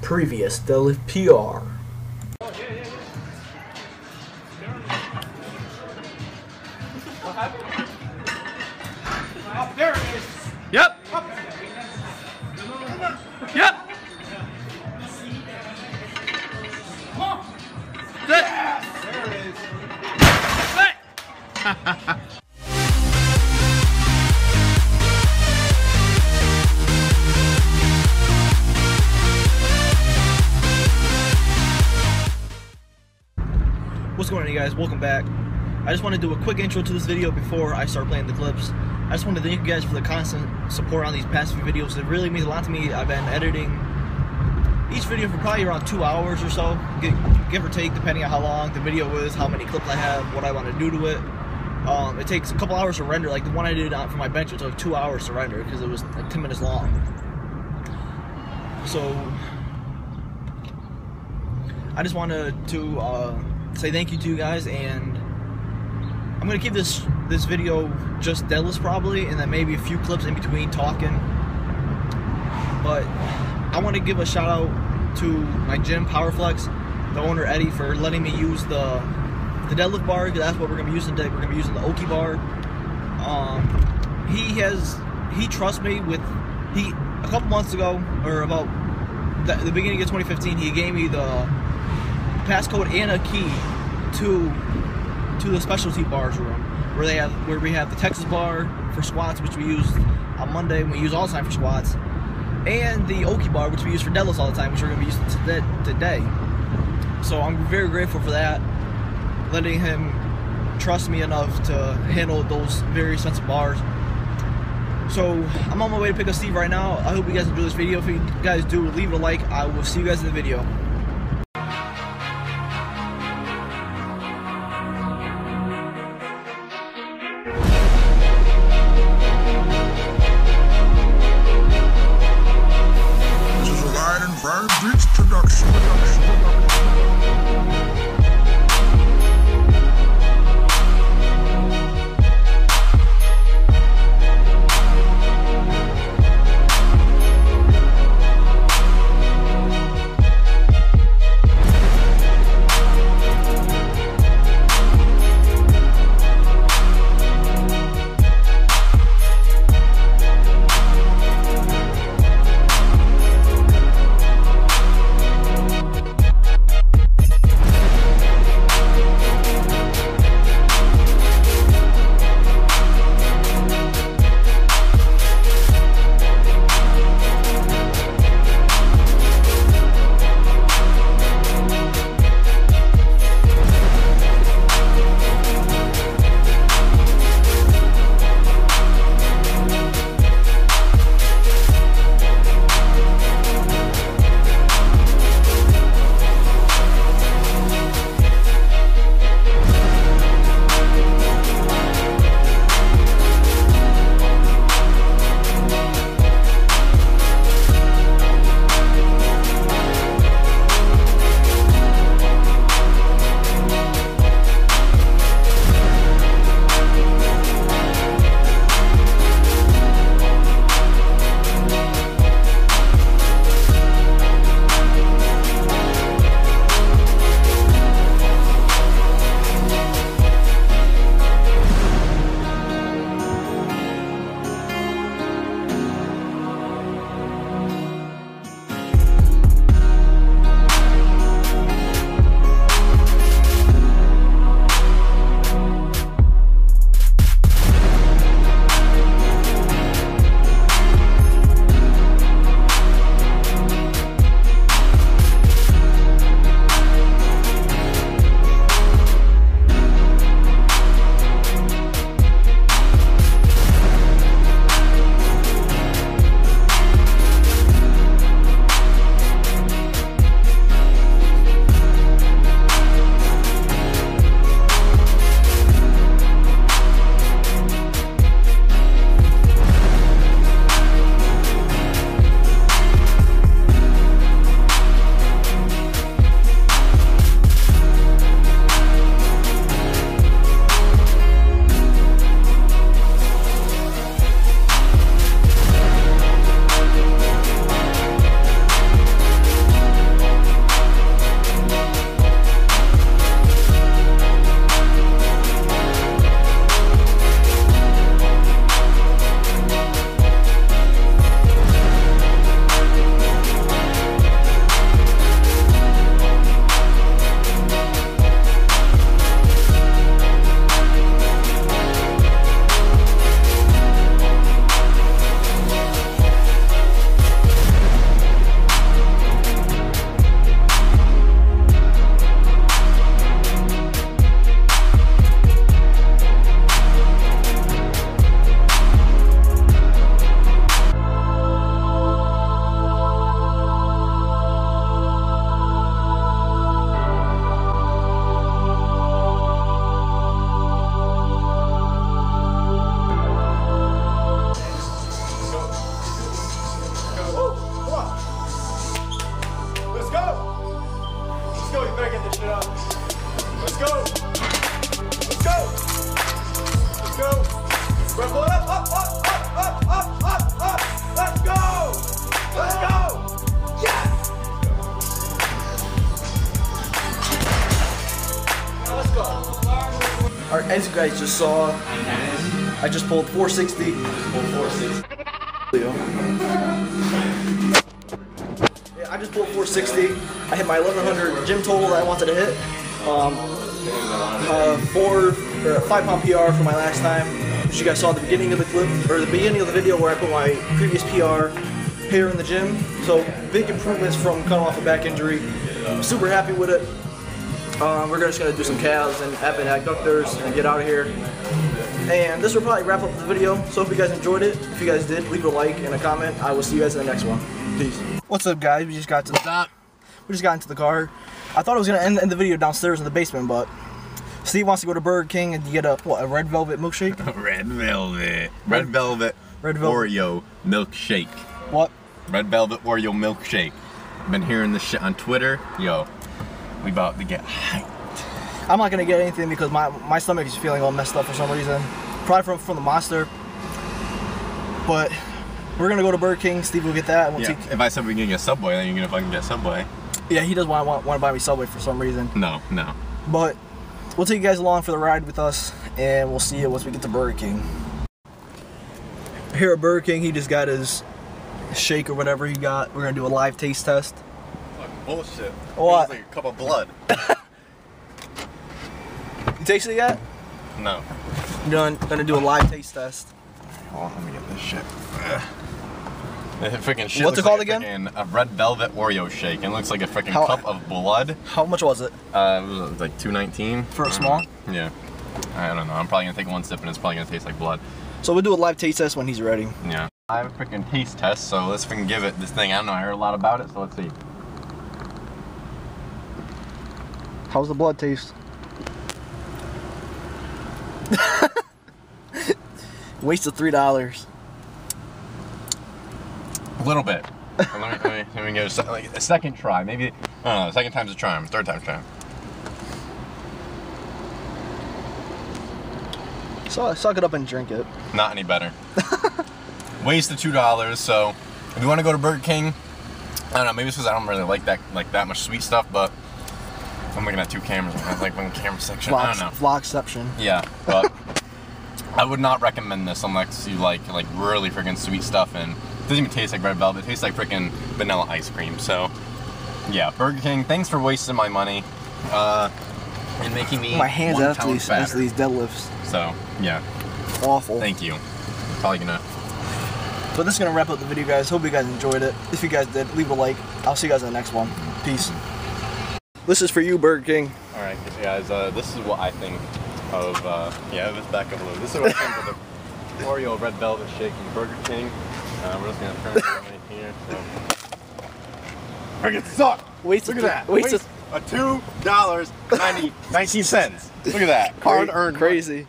Previous Deadlift PR. Oh, there it is. Yep. Yep. Come on. Good. Yes, there it is. What's going on, you guys? Welcome back. I just want to do a quick intro to this video before I start playing the clips. I just want to thank you guys for the constant support on these past few videos. It really means a lot to me. I've been editing each video for probably around 2 hours or so, give or take, depending on how long the video is, how many clips I have, what I want to do to it. It takes a couple hours to render. Like the one I did for my bench, it took 2 hours to render because it was like 10 minutes long. So I just wanted to say thank you to you guys, and I'm gonna keep this video just deadlifts probably, and then maybe a few clips in between talking. But I want to give a shout out to my gym, Powerflex, the owner Eddie, for letting me use the deadlift bar. That's what we're gonna be using today. We're gonna be using the Oki bar. He trusts me with a couple months ago, or about the beginning of 2015. He gave me the passcode and a key to the specialty bars room where we have the Texas bar for squats, which we use on Monday, and we use all the time for squats, and the Oki bar, which we use for deadlifts all the time, which we're going to be using today. So I'm very grateful for that, letting him trust me enough to handle those very expensive bars. So I'm on my way to pick up Steve right now. I hope you guys enjoy this video. If you guys do, leave it a like. I will see you guys in the video. As you guys just saw, I just pulled 460. Yeah, I just pulled 460. I hit my 1100 gym total that I wanted to hit. 5-pound PR for my last time, which you guys saw at the beginning of the clip, or the beginning of the video where I put my previous PR here in the gym. So big improvements from coming off a back injury. I'm super happy with it. We're just gonna do some calves and ab and adductors and get out of here. And this will probably wrap up the video. So if you guys enjoyed it, if you guys did, leave a like and a comment. I will see you guys in the next one. Peace. What's up, guys? We just got into the car. I thought I was gonna end the video downstairs in the basement, but Steve wants to go to Burger King and get a red velvet milkshake. Red velvet Oreo milkshake. What? Red velvet Oreo milkshake. Been hearing this shit on Twitter. Yo, we about to get hyped. I'm not gonna get anything because my stomach is feeling all messed up for some reason. Probably from the monster. But we're gonna go to Burger King. Steve will get that. We'll if I said we can get Subway, then you're gonna fucking get Subway. Yeah, he does want to buy me Subway for some reason. No. But we'll take you guys along for the ride with us, and we'll see you once we get to Burger King. Here at Burger King, he just got his shake or whatever he got. We're gonna do a live taste test. Fucking bullshit. What? It's like a cup of blood. You tasted it yet? No. You're gonna do a live taste test. Oh, let me get this shit. Freaking shit. What's it called again? A red velvet Oreo shake. It looks like a freaking cup of blood. How much was it? It was like $2.19 for a small. Yeah. I don't know. I'm probably gonna take one sip and it's probably gonna taste like blood. So we'll do a live taste test when he's ready. Yeah. I have a freaking taste test, so let's freaking give it this thing. I don't know. I heard a lot about it, so let's see. How's the blood taste? Waste of $3. A little bit. let me give it a second try. Maybe, I don't know, second time's a charm, third time's a charm. So suck it up and drink it. Not any better. Waste of $2, so if you want to go to Burger King, I don't know, maybe it's because I don't really like that much sweet stuff, but I'm looking at two cameras. I have like one camera section. I don't know. Vlogception. Yeah, but I would not recommend this unless you like really freaking sweet stuff, and it doesn't even taste like red velvet. It tastes like freaking vanilla ice cream. So yeah, Burger King, thanks for wasting my money and making me my hands 1 after pound these fatter. deadlifts. So yeah, awful. Thank you. Probably gonna. But this is gonna wrap up the video, guys. Hope you guys enjoyed it. If you guys did, leave a like. I'll see you guys in the next one. Peace. This is for you, Burger King. All right, guys. This is what I think of. Yeah, let's back up a little. This is what I think of the Oreo red velvet shake from Burger King. We're just gonna turn it right here. So. Freaking suck! Look at that. Waste of $2.19. Look at that. Hard earned. Crazy.